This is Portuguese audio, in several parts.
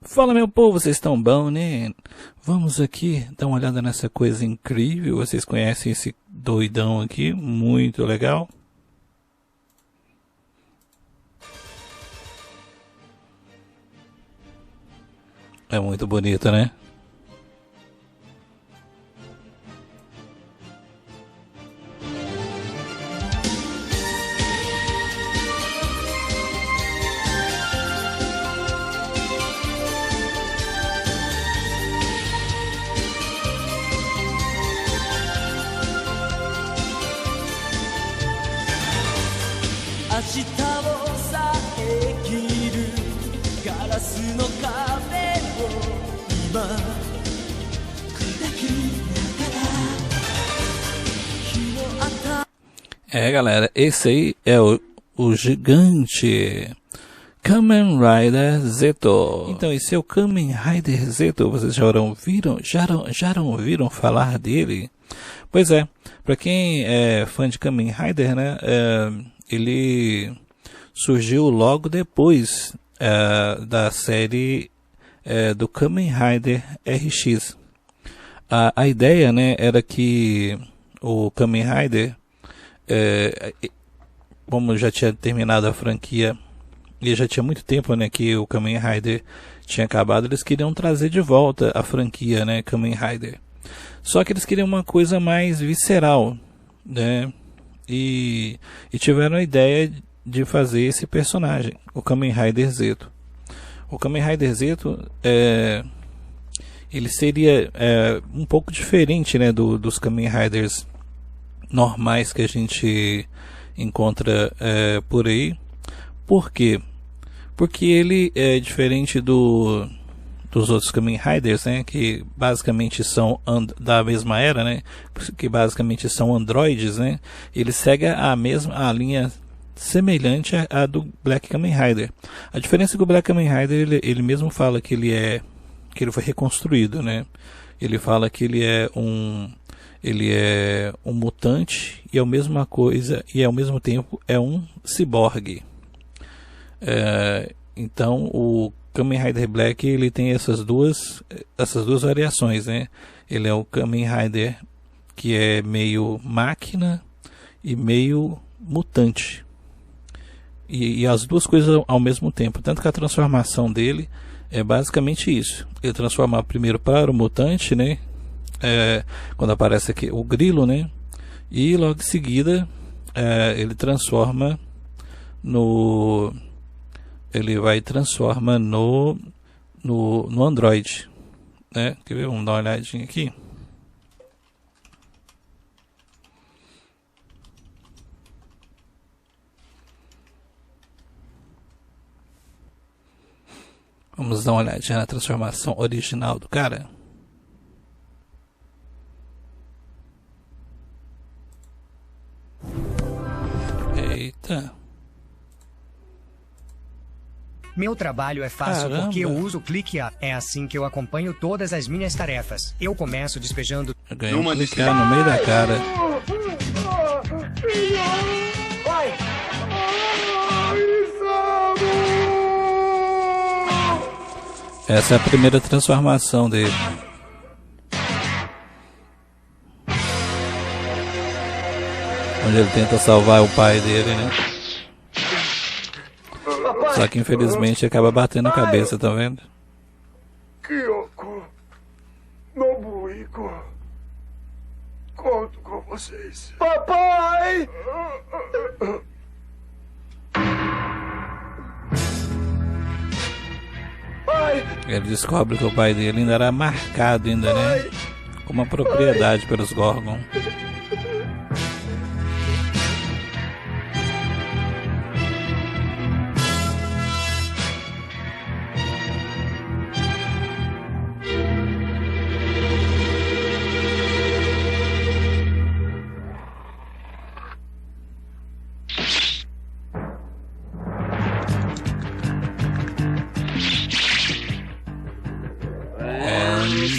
Fala, meu povo, vocês estão bom, né? Vamos aqui dar uma olhada nessa coisa incrível. Vocês conhecem esse doidão aqui? Muito legal. É muito bonito, né? É, galera, esse aí é o gigante Kamen Rider Zeto. Então, esse é o Kamen Rider Zeto. Vocês já ouviram falar dele? Pois é, para quem é fã de Kamen Rider, né, ele surgiu logo depois da série do Kamen Rider RX. A ideia, né, era que o Kamen Rider, como já tinha terminado a franquia e já tinha muito tempo, né, que o Kamen Rider tinha acabado, eles queriam trazer de volta a franquia, né, Kamen Rider. Só que eles queriam uma coisa mais visceral, né, e tiveram a ideia de fazer esse personagem, o Kamen Rider Zeto. O Kamen Rider Zeto, ele seria um pouco diferente, né, dos Kamen Riders normais que a gente encontra por aí. Por quê? Porque ele é diferente dos outros Kamen Riders, né, que basicamente são da mesma era, né, que basicamente são androides, né. Ele segue a linha semelhante à do Black Kamen Rider. A diferença é que o Black Kamen Rider ele mesmo fala que ele foi reconstruído, né. Ele fala que ele é um mutante e ao mesmo tempo é um ciborgue. Então o Kamen Rider Black ele tem essas duas variações, né? Ele é o Kamen Rider que é meio máquina e meio mutante. E as duas coisas ao mesmo tempo. Tanto que a transformação dele é basicamente isso. Ele transforma primeiro para o mutante, né? Quando aparece aqui o grilo, né? E logo em seguida ele transforma no Android, né? Quer ver? Vamos dar uma olhadinha aqui. Vamos dar uma olhadinha na transformação original do cara. Eita. Meu trabalho é fácil. Caramba. Porque eu uso o clique A. É assim que eu acompanho todas as minhas tarefas. Eu começo despejando... Eu ganhei um clique A no meio da cara. Essa é a primeira transformação dele. Onde ele tenta salvar o pai dele, né? Só que infelizmente acaba batendo a cabeça, tá vendo? Kyoko, Nobuhiko, conto com vocês. Papai! Ele descobre que o pai dele ainda era marcado ainda, né? Com uma propriedade pelos Gorgon.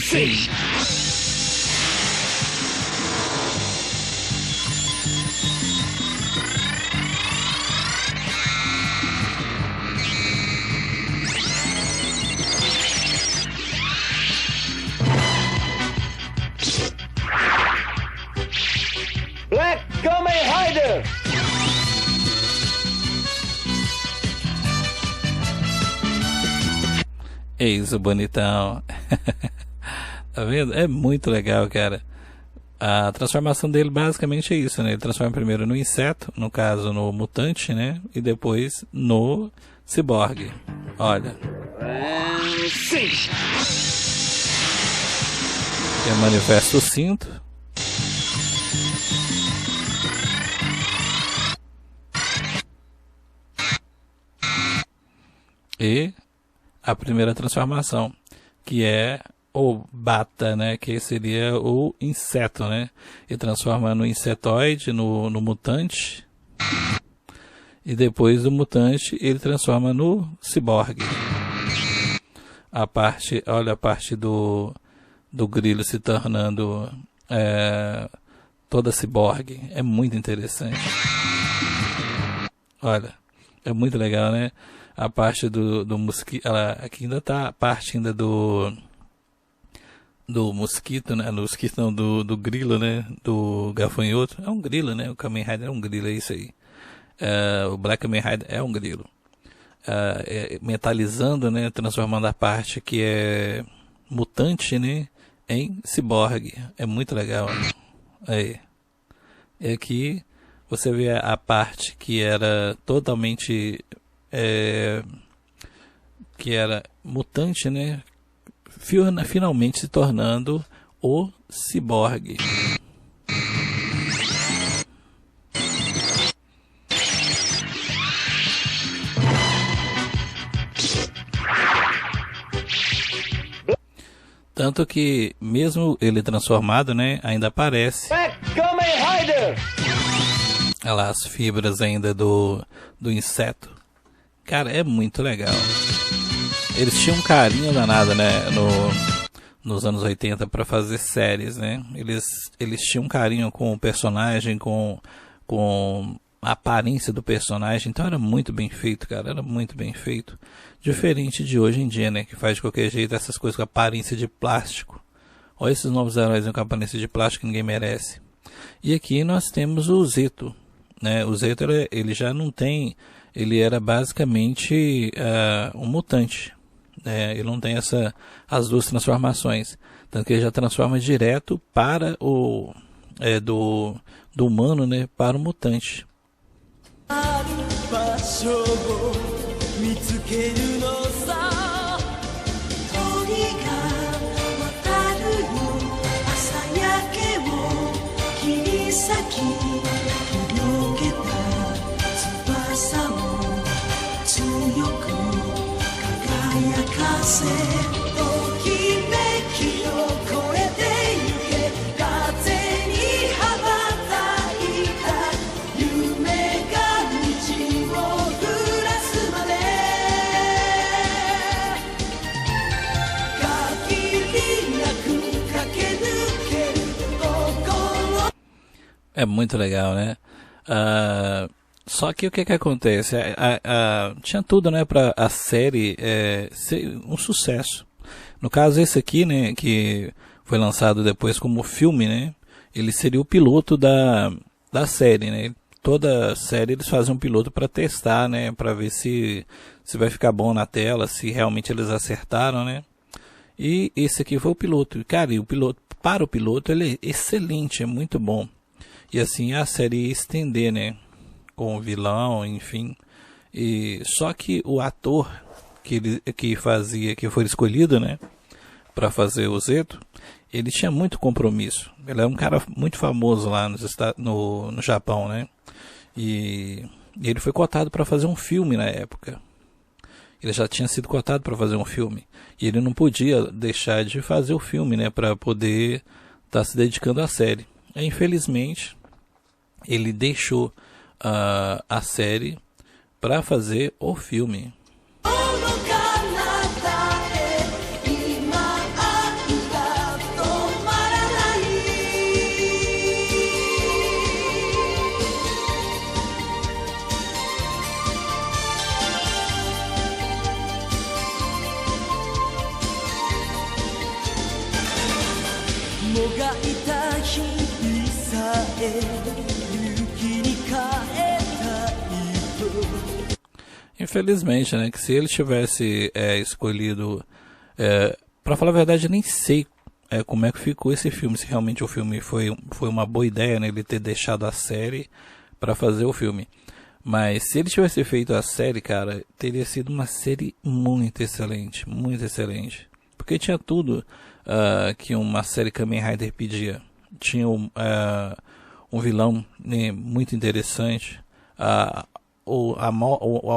Sim. Eis o bonitão. Tá vendo? É muito legal, cara. A transformação dele basicamente é isso, né? Ele transforma primeiro no inseto, no caso no mutante, né? E depois no ciborgue. Olha. Ele manifesta o cinto. E a primeira transformação, que é o bata, né, que seria o inseto, né? Ele transforma no insetoide, no mutante, e depois do mutante ele transforma no ciborgue. A parte, olha a parte do grilo se tornando toda ciborgue, é muito interessante. Olha, é muito legal, né? A parte do mosquito, aqui ainda tá a parte ainda do mosquito, né? No mosquito não, do grilo, né? Do gafanhoto. É um grilo, né? O Kamen Rider é um grilo, é isso aí. O Black Kamen Rider é um grilo. Metalizando, né? Transformando a parte que é mutante, né? Em ciborgue. É muito legal. Aí. E aqui você vê a parte que era totalmente... que era mutante, né? Finalmente se tornando o ciborgue. Tanto que mesmo ele transformado, né, ainda aparece. Olha lá as fibras ainda do inseto. Cara, é muito legal. Eles tinham um carinho danado, né, nos anos 80 para fazer séries, né? Eles tinham um carinho com o personagem, com a aparência do personagem. Então era muito bem feito, cara. Era muito bem feito. Diferente de hoje em dia, né? Que faz de qualquer jeito essas coisas com aparência de plástico. Olha esses novos heróis com aparência de plástico que ninguém merece. E aqui nós temos o Zeto, né? O Zeto, ele já não tem... Ele era basicamente um mutante. Né? Ele não tem as duas transformações. Tanto que ele já transforma direto para o... do humano, né? Para o mutante. É muito legal, né? Só que o que acontece? Tinha tudo, né, para a série ser um sucesso. No caso esse aqui, né, que foi lançado depois como filme, né? Ele seria o piloto da série, né? Toda série eles fazem um piloto para testar, né? Para ver se vai ficar bom na tela, se realmente eles acertaram, né? E esse aqui foi o piloto. Cara, e para o piloto ele é excelente, é muito bom. E assim a série ia estender, né? Com o vilão, enfim. E só que o ator que foi escolhido, né? Para fazer o Zeto, ele tinha muito compromisso. Ele é um cara muito famoso lá no Japão, né? E ele foi cotado para fazer um filme na época. Ele já tinha sido cotado para fazer um filme. E ele não podia deixar de fazer o filme, né? Para poder estar se dedicando à série. E, infelizmente, ele deixou a série para fazer o filme. Infelizmente, né, que se ele tivesse escolhido Pra falar a verdade, eu nem sei como é que ficou esse filme, se realmente o filme foi uma boa ideia, né, ele ter deixado a série para fazer o filme. Mas se ele tivesse feito a série, cara, teria sido uma série muito excelente, porque tinha tudo que uma série Kamen Rider pedia. Tinha um vilão, né, muito interessante, a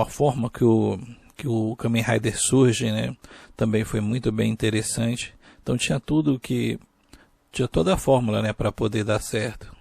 forma que o Kamen Rider surge, né, também foi muito bem interessante. Então tinha toda a fórmula, né, para poder dar certo.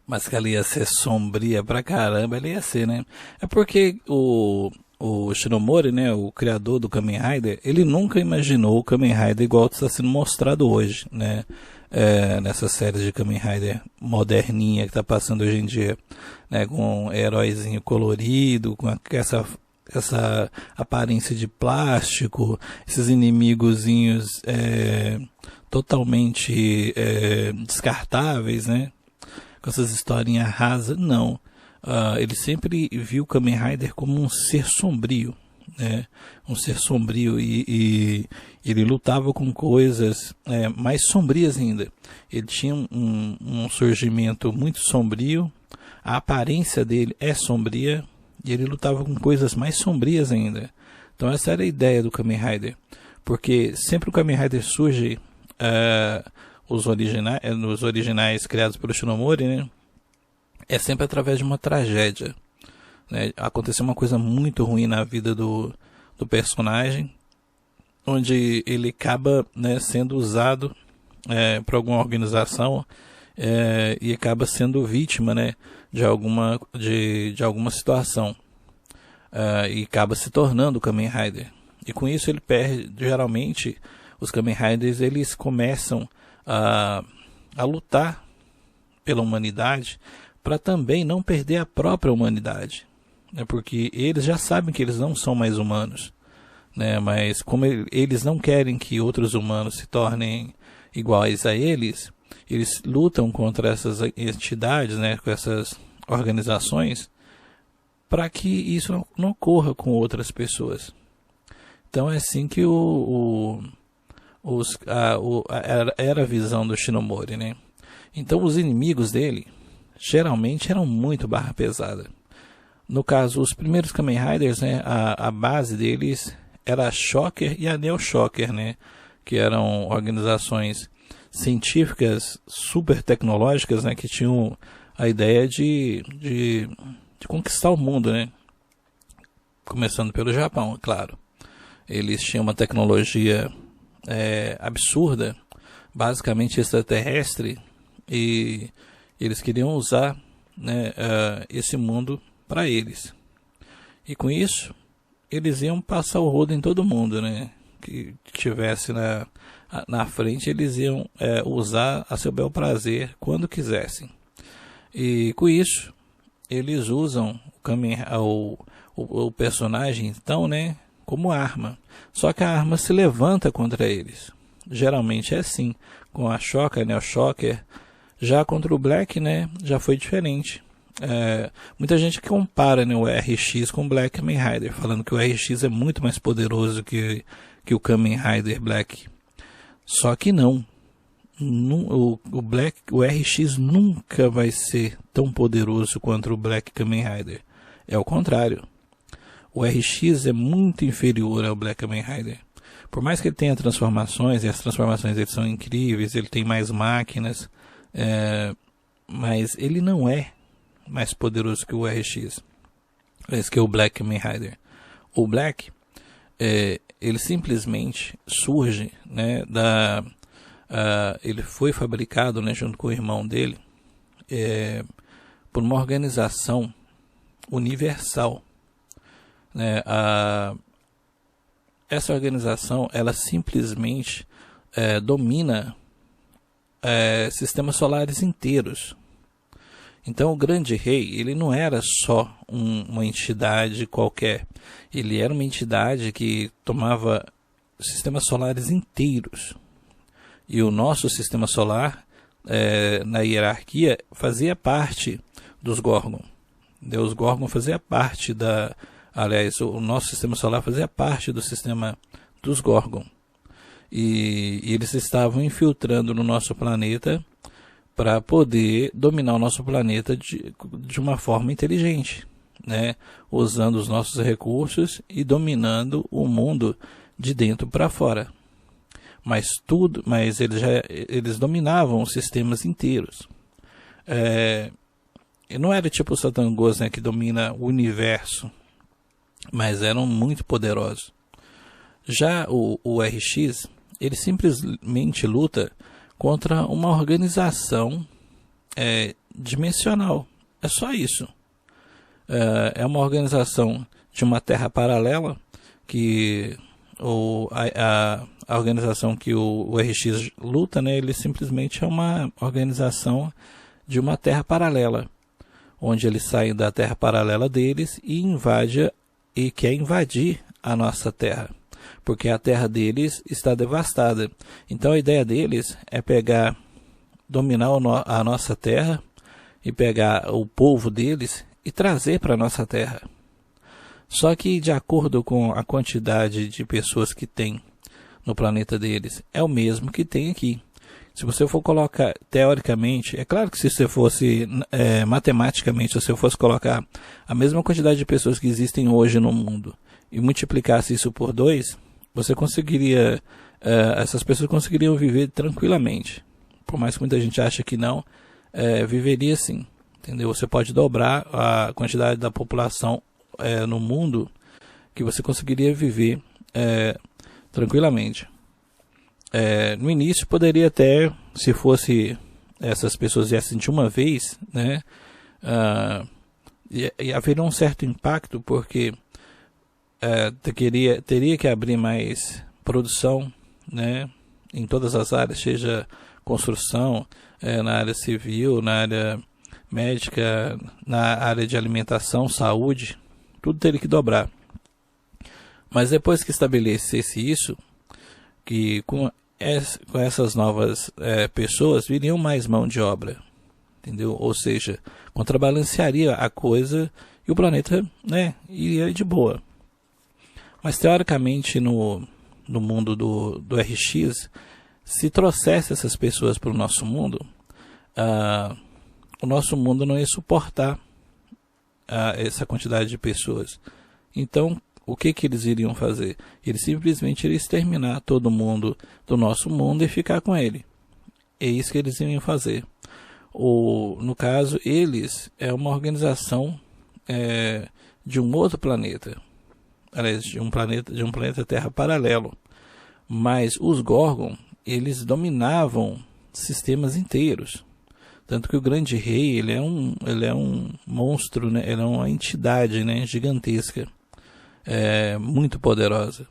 Mas que ela ia ser sombria pra caramba, ela ia ser, né? É porque o Shinomori, né, o criador do Kamen Rider, ele nunca imaginou o Kamen Rider igual está sendo mostrado hoje, né? Nessa série de Kamen Rider moderninha que está passando hoje em dia, né? Com um heróizinho colorido, com essa aparência de plástico, esses inimigozinhos totalmente descartáveis, né? Com essas historinhas rasas, não. Ele sempre viu o Kamen Rider como um ser sombrio, né? Um ser sombrio e ele lutava com coisas mais sombrias ainda. Ele tinha um surgimento muito sombrio, a aparência dele é sombria e ele lutava com coisas mais sombrias ainda. Então essa era a ideia do Kamen Rider, porque sempre o Kamen Rider surge nos originais criados pelo Shinomori, né? É sempre através de uma tragédia, né? Aconteceu uma coisa muito ruim na vida do personagem, onde ele acaba, né, sendo usado por alguma organização e acaba sendo vítima, né, de alguma situação e acaba se tornando o Kamen Rider. E com isso ele perde, geralmente, os Kamen Riders eles começam a lutar pela humanidade para também não perder a própria humanidade, né? Porque eles já sabem que eles não são mais humanos, né? Mas como eles não querem que outros humanos se tornem iguais a eles lutam contra essas entidades, né? Com essas organizações, para que isso não ocorra com outras pessoas. Então é assim que era a visão do Shinomori, né? Então os inimigos dele geralmente eram muito barra pesada. No caso, os primeiros Kamen Riders, né, a base deles era a Shocker e a Neo Shocker, né, que eram organizações científicas super tecnológicas, né, que tinham a ideia de conquistar o mundo, né? Começando pelo Japão, é claro. Eles tinham uma tecnologia absurda, basicamente extraterrestre, e eles queriam usar, né, esse mundo para eles. E com isso, eles iam passar o rodo em todo mundo, né, que tivesse na frente, eles iam usar a seu bel prazer quando quisessem. E com isso, eles usam o personagem, então, né, como arma. Só que a arma se levanta contra eles. Geralmente é assim, com a Shocker, né, o Shocker. Já contra o Black, né, já foi diferente. Muita gente que compara, né, o RX com o Black Kamen Rider, falando que o RX é muito mais poderoso que o Kamen Rider Black. Só que não. O RX nunca vai ser tão poderoso quanto o Black Kamen Rider. É o contrário. O RX é muito inferior ao Black Kamen Rider. Por mais que ele tenha transformações, e as transformações dele são incríveis, ele tem mais máquinas, mas ele não é mais poderoso que o RX, que o Black Kamen Rider. O Black, ele simplesmente surge, né, ele foi fabricado, né, junto com o irmão dele, por uma organização universal, né? Essa organização, ela simplesmente domina sistemas solares inteiros. Então o grande rei, ele não era só uma entidade qualquer, ele era uma entidade que tomava sistemas solares inteiros. E o nosso sistema solar, na hierarquia, fazia parte dos Gorgon. Os Gorgon fazia parte aliás, o nosso sistema solar fazia parte do sistema dos Gorgon. E eles estavam infiltrando no nosso planeta para poder dominar o nosso planeta de uma forma inteligente, né? Usando os nossos recursos e dominando o mundo de dentro para fora. Mas eles dominavam os sistemas inteiros. Não era tipo o Satangos, né, que domina o universo, mas eram muito poderosos. Já o RX, ele simplesmente luta contra uma organização dimensional. É só isso. É uma organização de uma terra paralela, que a organização que o RX luta, né, ele simplesmente é uma organização de uma terra paralela, onde eles saem da terra paralela deles e quer invadir a nossa terra, porque a terra deles está devastada. Então a ideia deles é dominar a nossa terra e pegar o povo deles e trazer para a nossa terra. Só que de acordo com a quantidade de pessoas que tem no planeta deles, é o mesmo que tem aqui. Se você for colocar, teoricamente, é claro que se você fosse, matematicamente, se você fosse colocar a mesma quantidade de pessoas que existem hoje no mundo e multiplicasse isso por 2, você conseguiria, essas pessoas conseguiriam viver tranquilamente. Por mais que muita gente ache que não, viveria sim, entendeu? Você pode dobrar a quantidade da população no mundo, que você conseguiria viver tranquilamente. No início poderia até, se fosse essas pessoas viessem de uma vez, né, e haveria um certo impacto, porque teria que abrir mais produção, né, em todas as áreas, seja construção, na área civil, na área médica, na área de alimentação, saúde, tudo teria que dobrar. Mas depois que estabelecesse isso, que com essas novas pessoas viriam mais mão de obra, entendeu? Ou seja, contrabalancearia a coisa e o planeta, né, iria de boa. Mas teoricamente no mundo do RX, se trouxesse essas pessoas para o nosso mundo, o nosso mundo não ia suportar essa quantidade de pessoas. Então, o que eles iriam fazer? Eles simplesmente iriam exterminar todo mundo do nosso mundo e ficar com ele. É isso que eles iriam fazer. No caso, eles é uma organização de um outro planeta. Aliás, de um planeta Terra paralelo. Mas os Gorgon, eles dominavam sistemas inteiros. Tanto que o grande rei, ele é um monstro, né? Ele é uma entidade, né, gigantesca. Muito poderosa.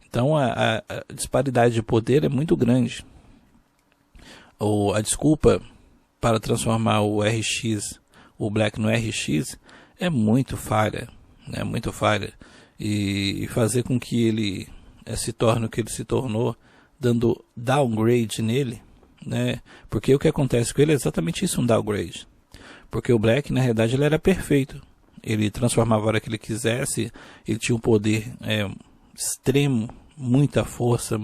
Então a disparidade de poder é muito grande. A desculpa para transformar o RX, o Black no RX, é muito falha, né? Muito falha. E fazer com que ele se torne o que ele se tornou, dando downgrade nele, né? Porque o que acontece com ele é exatamente isso, um downgrade. Porque o Black, na realidade, ele era perfeito. Ele transformava a hora que ele quisesse, ele tinha um poder extremo, muita força,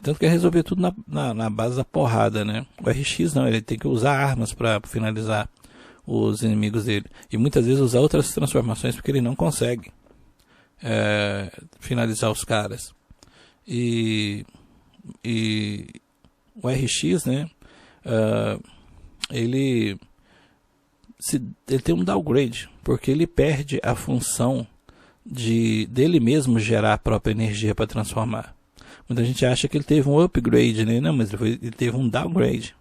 tanto que ele resolvia tudo na base da porrada, né? O RX não, ele tem que usar armas para finalizar os inimigos dele. E muitas vezes usar outras transformações, porque ele não consegue finalizar os caras. E o RX, né? Ele tem um downgrade, porque ele perde a função dele mesmo gerar a própria energia para transformar. Muita gente acha que ele teve um upgrade, né? Não, mas ele teve um downgrade.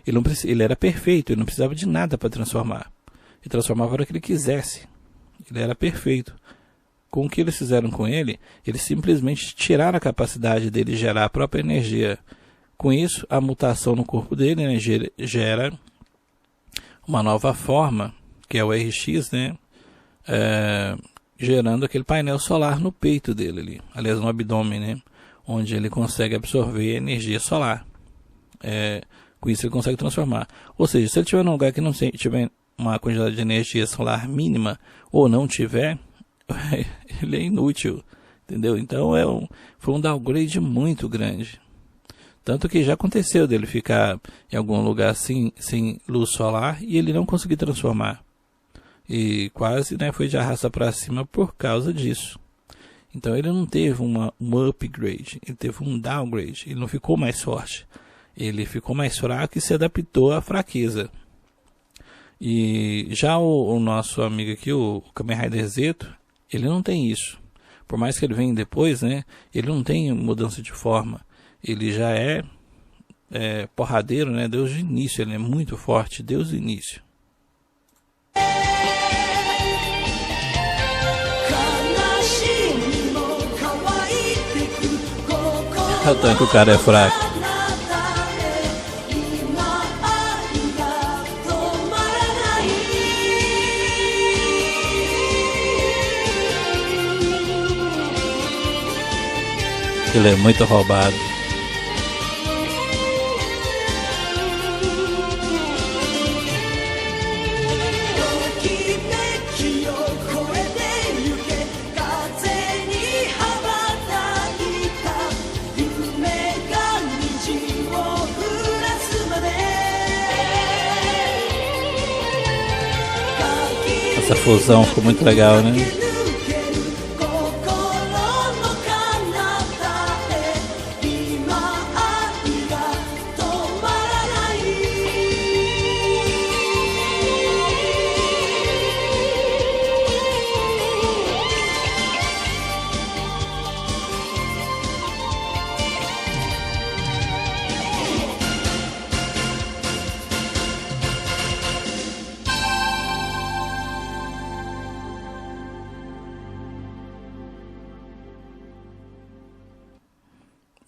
Ele era perfeito, ele não precisava de nada para transformar. e transformava a hora que ele quisesse. Ele era perfeito. Com o que eles fizeram com ele, eles simplesmente tiraram a capacidade dele gerar a própria energia. Com isso, a mutação no corpo dele, né, gera uma nova forma, que é o RX, né, gerando aquele painel solar no peito dele ali, aliás no abdômen, né, onde ele consegue absorver energia solar. Com isso ele consegue transformar. Ou seja, se ele estiver num lugar que não tiver uma quantidade de energia solar mínima, ou não tiver, ele é inútil, entendeu? Então foi um downgrade muito grande. Tanto que já aconteceu dele ficar em algum lugar sem luz solar e ele não conseguir transformar. E quase, né, foi de arrasta para cima por causa disso. Então ele não teve um upgrade, ele teve um downgrade. Ele não ficou mais forte. Ele ficou mais fraco e se adaptou à fraqueza. E já o nosso amigo aqui, o Kamen Rider Zeto, ele não tem isso. Por mais que ele venha depois, né, ele não tem mudança de forma. Ele já é porradeiro, né, desde o início. Ele é muito forte desde o início. O tanto que o cara é fraco. Ele é muito roubado. Essa fusão ficou muito legal, né?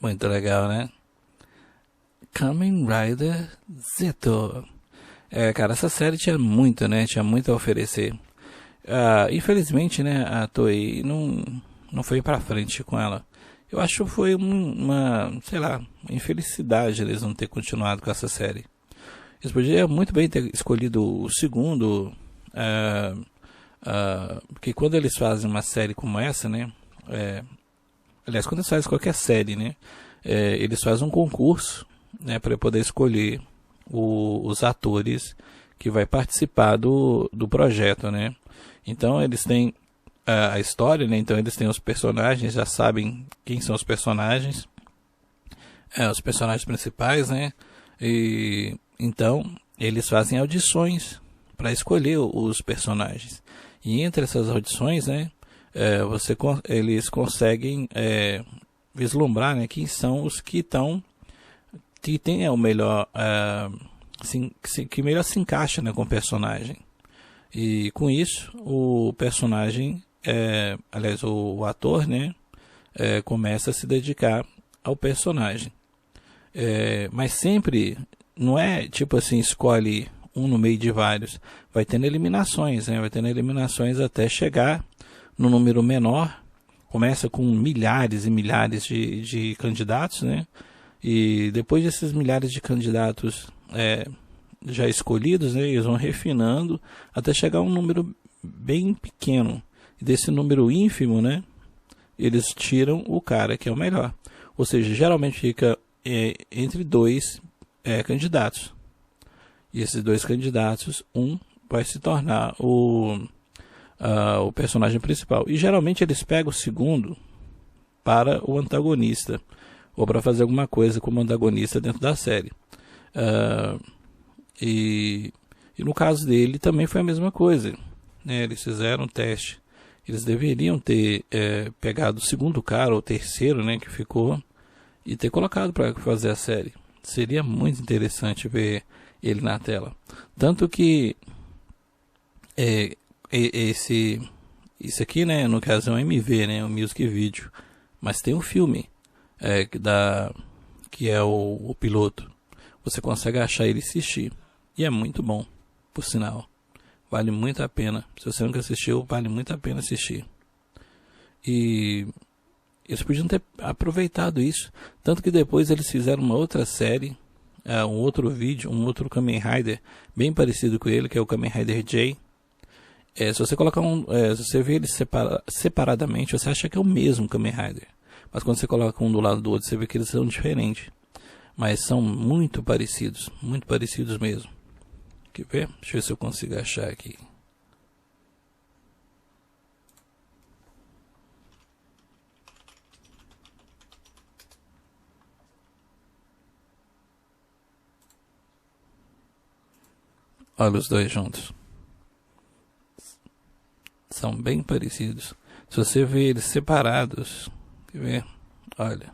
Muito legal, né? Kamen Rider Zeto. Cara, essa série tinha muito, né? Tinha muito a oferecer. Infelizmente, né? A Toei não foi pra frente com ela. Eu acho que foi uma, sei lá, infelicidade eles não ter continuado com essa série. Eles podiam muito bem ter escolhido o segundo. Porque quando eles fazem uma série como essa, né? Aliás, quando eles fazem qualquer série, né, eles fazem um concurso, né, para poder escolher os atores que vai participar do projeto, né. Então eles têm a história, né, então eles têm os personagens, já sabem quem são os personagens principais, né, e então eles fazem audições para escolher os personagens. E entre essas audições, né, eles conseguem vislumbrar, né, quem são os que tem o melhor, que melhor se encaixa, né, com o personagem. E com isso o personagem, aliás o ator, né, começa a se dedicar ao personagem. Mas sempre não é tipo assim, escolhe um no meio de vários. Vai tendo eliminações, né, vai tendo eliminações até chegar no número menor. Começa com milhares e milhares de candidatos, né? E depois desses milhares de candidatos já escolhidos, né, eles vão refinando até chegar a um número bem pequeno. E desse número ínfimo, né, eles tiram o cara que é o melhor. Ou seja, geralmente fica entre dois candidatos. E esses dois candidatos, um vai se tornar o personagem principal. E geralmente eles pegam o segundo para o antagonista, ou para fazer alguma coisa como antagonista dentro da série. E no caso dele também foi a mesma coisa, né? Eles fizeram um teste. Eles deveriam ter pegado o segundo cara, ou o terceiro, né, que ficou, e ter colocado para fazer a série. Seria muito interessante ver ele na tela. Tanto que Isso aqui, né, no caso é um MV, né, um Music Video, mas tem um filme que é o piloto. Você consegue achar ele e assistir, e é muito bom, por sinal, vale muito a pena. Se você nunca assistiu, vale muito a pena assistir. E eles podiam ter aproveitado isso, tanto que depois eles fizeram uma outra série, um outro vídeo, um outro Kamen Rider bem parecido com ele, que é o Kamen Rider J. Se você colocar se você vê eles separadamente, você acha que é o mesmo Kamen Rider. Mas quando você coloca um do lado do outro, você vê que eles são diferentes. Mas são muito parecidos mesmo. Quer ver? Deixa eu ver se eu consigo achar aqui. Olha os dois juntos. São bem parecidos. Se você vê eles separados, quer ver? Olha.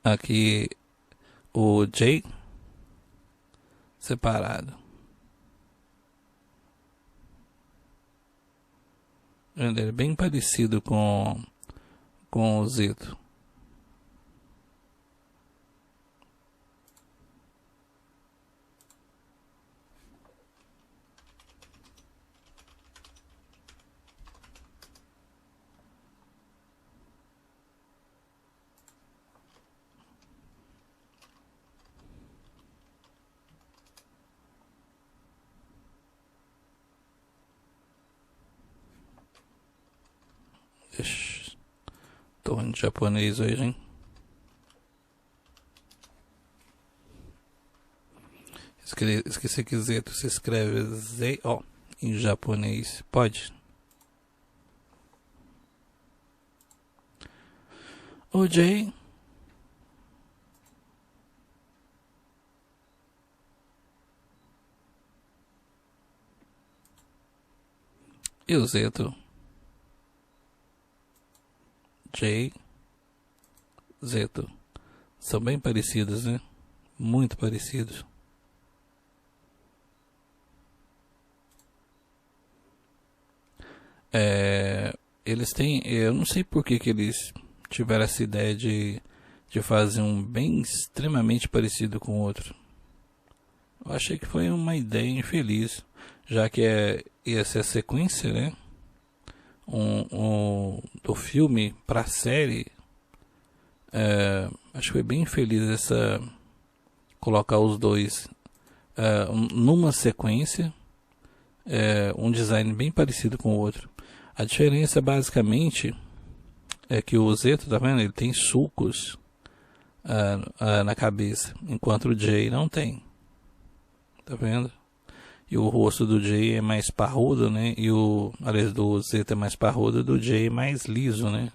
Aqui o J separado. Ele é bem parecido com o Zeto. Tô em japonês hoje, hein? Esqueci que Zeto se escreve Z-O em japonês. Pode? O J. E o Zeto. J, Zeto. São bem parecidos, né? Muito parecidos. Eles têm... Eu não sei por que eles tiveram essa ideia de fazer um bem extremamente parecido com o outro. Eu achei que foi uma ideia infeliz, já que ia ser a sequência, né? Do filme para a série. Acho que foi bem infeliz colocar os dois numa sequência, um design bem parecido com o outro. A diferença basicamente é que o Zeto, tá vendo? Ele tem sulcos na cabeça, enquanto o Jay não tem. Tá vendo? E o rosto do Jay é mais parrudo, né? E aliás, do Zeto é mais parrudo, do Jay é mais liso, né?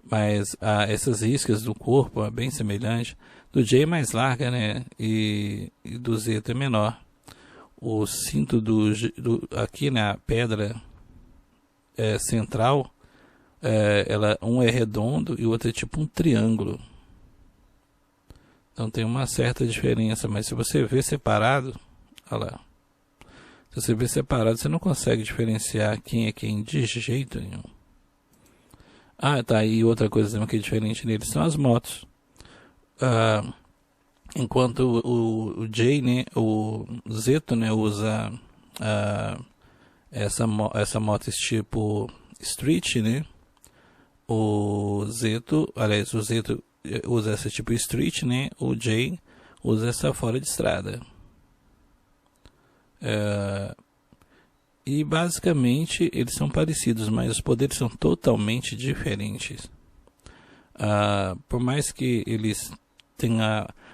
Mas essas riscas do corpo é bem semelhante. Do Jay é mais larga, né? E do Zeto é menor. O cinto aqui na pedra central, um é redondo e o outro é tipo um triângulo. Então tem uma certa diferença, mas se você vê separado, olha lá. Se você vê separado, você não consegue diferenciar quem é quem de jeito nenhum. Tá, e outra coisa também que é diferente neles são as motos. Enquanto o Jay, né, o Zeto, né, usa essa moto tipo Street, né? O Zeto usa essa tipo Street, né? O Jay usa essa fora de estrada. E basicamente eles são parecidos, mas os poderes são totalmente diferentes. Por mais que eles tenham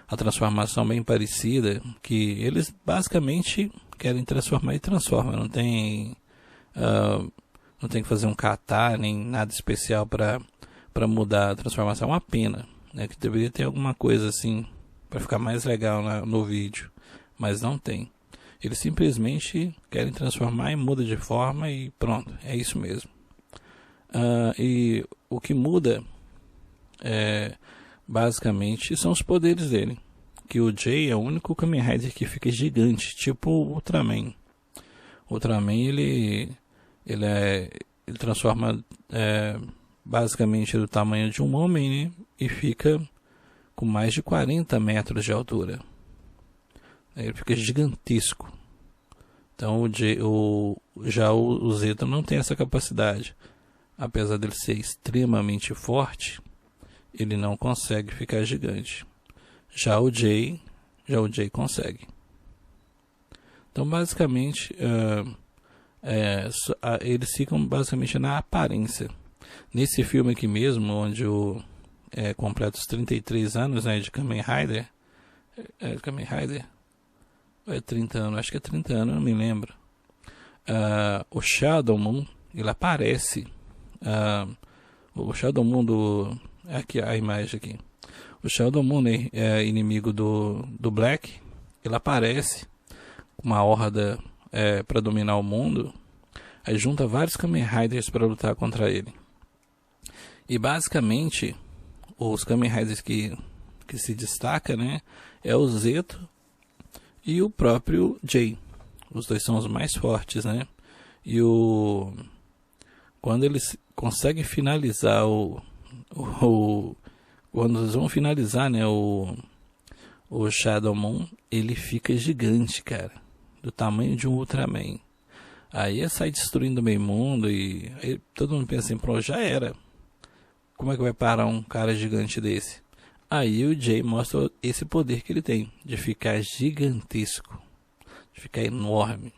a transformação bem parecida, que eles basicamente querem transformar e transformam, não tem que fazer um kata nem nada especial para mudar a transformação. É uma pena, né, que deveria ter alguma coisa assim para ficar mais legal no vídeo, mas não tem. Eles simplesmente querem transformar e muda de forma e pronto, é isso mesmo. E o que muda basicamente são os poderes dele. Que o Jay é o único Kamen Rider que fica gigante, tipo o Ultraman. Ultraman ele transforma basicamente do tamanho de um homem, né? E fica com mais de 40 metros de altura. Ele fica gigantesco. Então já o Zeta não tem essa capacidade. Apesar dele ser extremamente forte, ele não consegue ficar gigante. Já o Jay consegue. Então basicamente eles ficam basicamente na aparência. Nesse filme aqui mesmo, onde completa os 33 anos, né, de Kamen Rider. Kamen Rider? Ou é 30 anos? Acho que é 30 anos, não me lembro. O Shadow Moon, ele aparece. O Shadow Moon aqui a imagem aqui. O Shadow Moon é inimigo do Black. Ele aparece com uma horda para dominar o mundo. Aí junta vários Kamen Riders para lutar contra ele. E basicamente os Kamen Riders que se destaca, né, é o Zeto e o próprio Jay. Os dois são os mais fortes, né? E quando eles conseguem finalizar quando eles vão finalizar, né, o Shadow Moon, ele fica gigante, cara, do tamanho de um Ultraman. Aí sai destruindo o meio mundo e aí todo mundo pensa assim, pronto, já era. Como é que vai parar um cara gigante desse? Aí o Jay mostra esse poder que ele tem, de ficar gigantesco, de ficar enorme.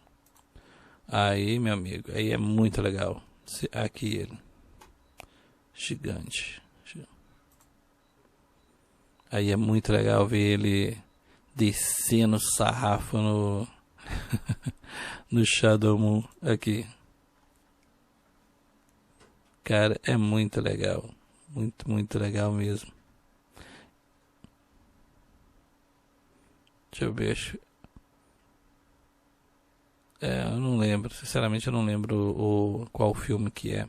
Aí, meu amigo, aí é muito legal. Aqui ele, gigante. Aí é muito legal ver ele descendo o sarrafo no Shadow Moon aqui. Cara, é muito legal. Muito, muito legal mesmo. Deixa eu ver. Eu não lembro. Sinceramente, eu não lembro qual filme que é.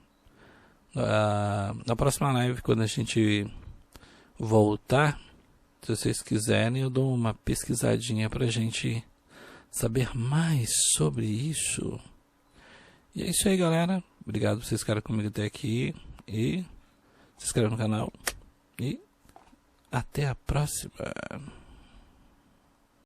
Na próxima live, quando a gente voltar, se vocês quiserem, eu dou uma pesquisadinha pra gente saber mais sobre isso. E é isso aí, galera. Obrigado por vocês ficarem comigo até aqui. E se inscreva no canal. E até a próxima.